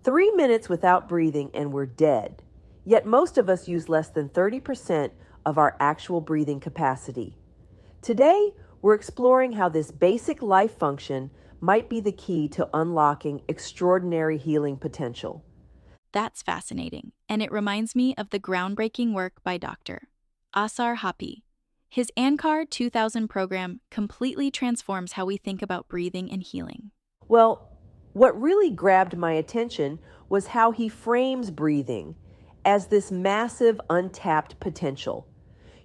3 minutes without breathing and we're dead. Yet most of us use less than 30% of our actual breathing capacity. Today, we're exploring how this basic life function might be the key to unlocking extraordinary healing potential. That's fascinating, and it reminds me of the groundbreaking work by Dr. Asar Hapi. His ANCAR 2000 program completely transforms how we think about breathing and healing. Well, what really grabbed my attention was how he frames breathing as this massive untapped potential.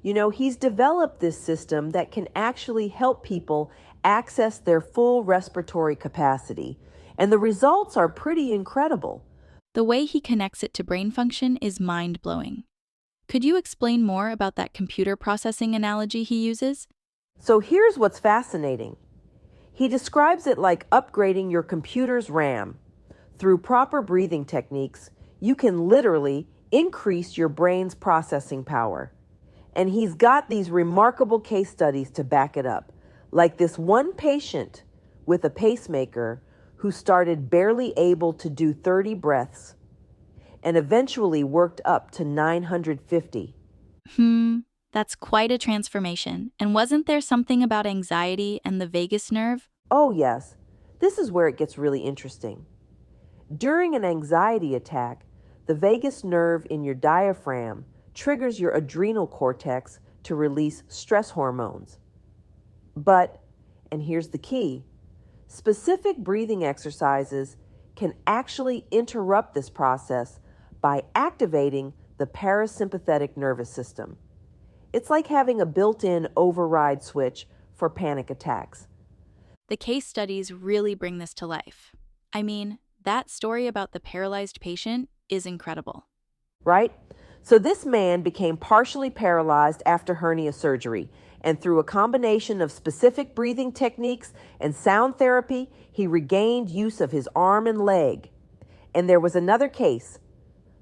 He's developed this system that can actually help people access their full respiratory capacity, and the results are pretty incredible. The way he connects it to brain function is mind-blowing. Could you explain more about that computer processing analogy he uses? So here's what's fascinating. He describes it like upgrading your computer's RAM. Through proper breathing techniques, you can literally increase your brain's processing power. And he's got these remarkable case studies to back it up, like this one patient with a pacemaker who started barely able to do 30 breaths and eventually worked up to 950. That's quite a transformation. And wasn't there something about anxiety and the vagus nerve? Oh, yes, this is where it gets really interesting. During an anxiety attack, the vagus nerve in your diaphragm triggers your adrenal cortex to release stress hormones. But, and here's the key, specific breathing exercises can actually interrupt this process by activating the parasympathetic nervous system. It's like having a built-in override switch for panic attacks. The case studies really bring this to life. I mean, that story about the paralyzed patient is incredible. Right? So this man became partially paralyzed after hernia surgery, and through a combination of specific breathing techniques and sound therapy, he regained use of his arm and leg. And there was another case,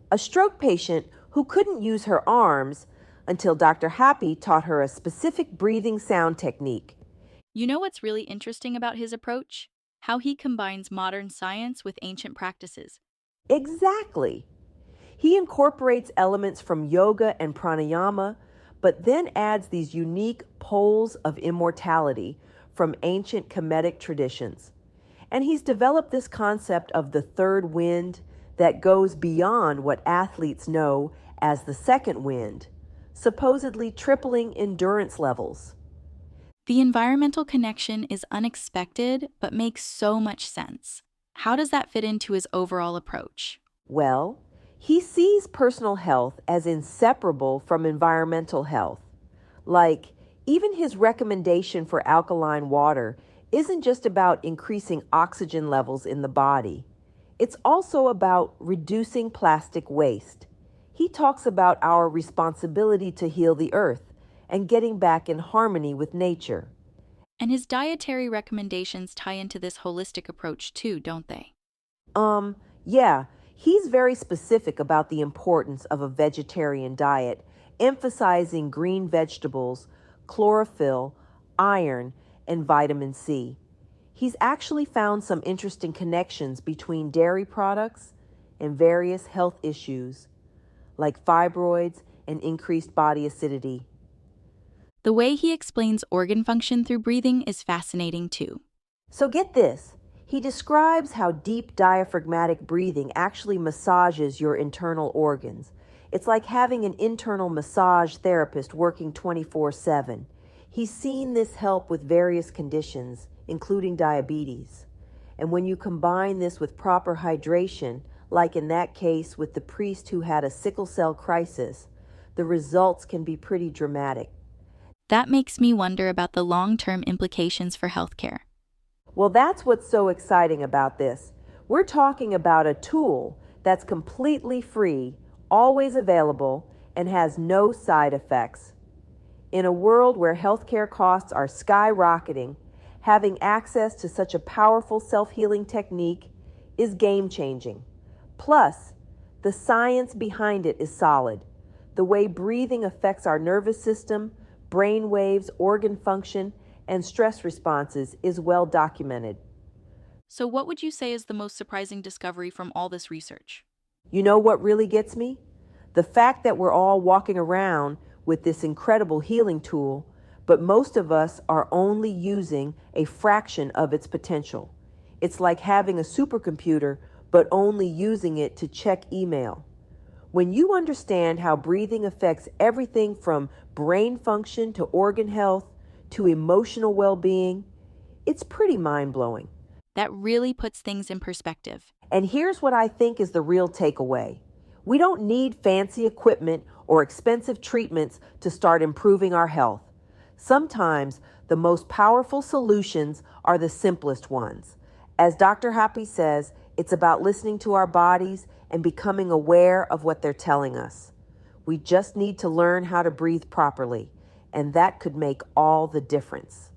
a stroke patient who couldn't use her arms until Dr. Happy taught her a specific breathing sound technique. You know what's really interesting about his approach? How he combines modern science with ancient practices. Exactly. He incorporates elements from yoga and pranayama, but then adds these unique poles of immortality from ancient Kemetic traditions. And he's developed this concept of the third wind that goes beyond what athletes know as the second wind, supposedly tripling endurance levels. The environmental connection is unexpected, but makes so much sense. How does that fit into his overall approach? Well, he sees personal health as inseparable from environmental health. Like, even his recommendation for alkaline water isn't just about increasing oxygen levels in the body. It's also about reducing plastic waste. He talks about our responsibility to heal the earth and getting back in harmony with nature. And his dietary recommendations tie into this holistic approach too, don't they? Yeah, he's very specific about the importance of a vegetarian diet, emphasizing green vegetables, chlorophyll, iron, and vitamin C. He's actually found some interesting connections between dairy products and various health issues, like fibroids and increased body acidity. The way he explains organ function through breathing is fascinating too. So get this. He describes how deep diaphragmatic breathing actually massages your internal organs. It's like having an internal massage therapist working 24/7. He's seen this help with various conditions, including diabetes. And when you combine this with proper hydration, like in that case with the priest who had a sickle cell crisis, the results can be pretty dramatic. That makes me wonder about the long-term implications for healthcare. Well, that's what's so exciting about this. We're talking about a tool that's completely free, always available, and has no side effects. In a world where healthcare costs are skyrocketing, having access to such a powerful self-healing technique is game-changing. Plus, the science behind it is solid. The way breathing affects our nervous system, brain waves, organ function, and stress responses is well documented. So, what would you say is the most surprising discovery from all this research? You know what really gets me? The fact that we're all walking around with this incredible healing tool, but most of us are only using a fraction of its potential. It's like having a supercomputer, but only using it to check email. When you understand how breathing affects everything from brain function to organ health to emotional well being, it's pretty mind blowing. That really puts things in perspective. And here's what I think is the real takeaway: we don't need fancy equipment or expensive treatments to start improving our health. Sometimes the most powerful solutions are the simplest ones. As Dr. Happy says, it's about listening to our bodies and becoming aware of what they're telling us. We just need to learn how to breathe properly, and that could make all the difference.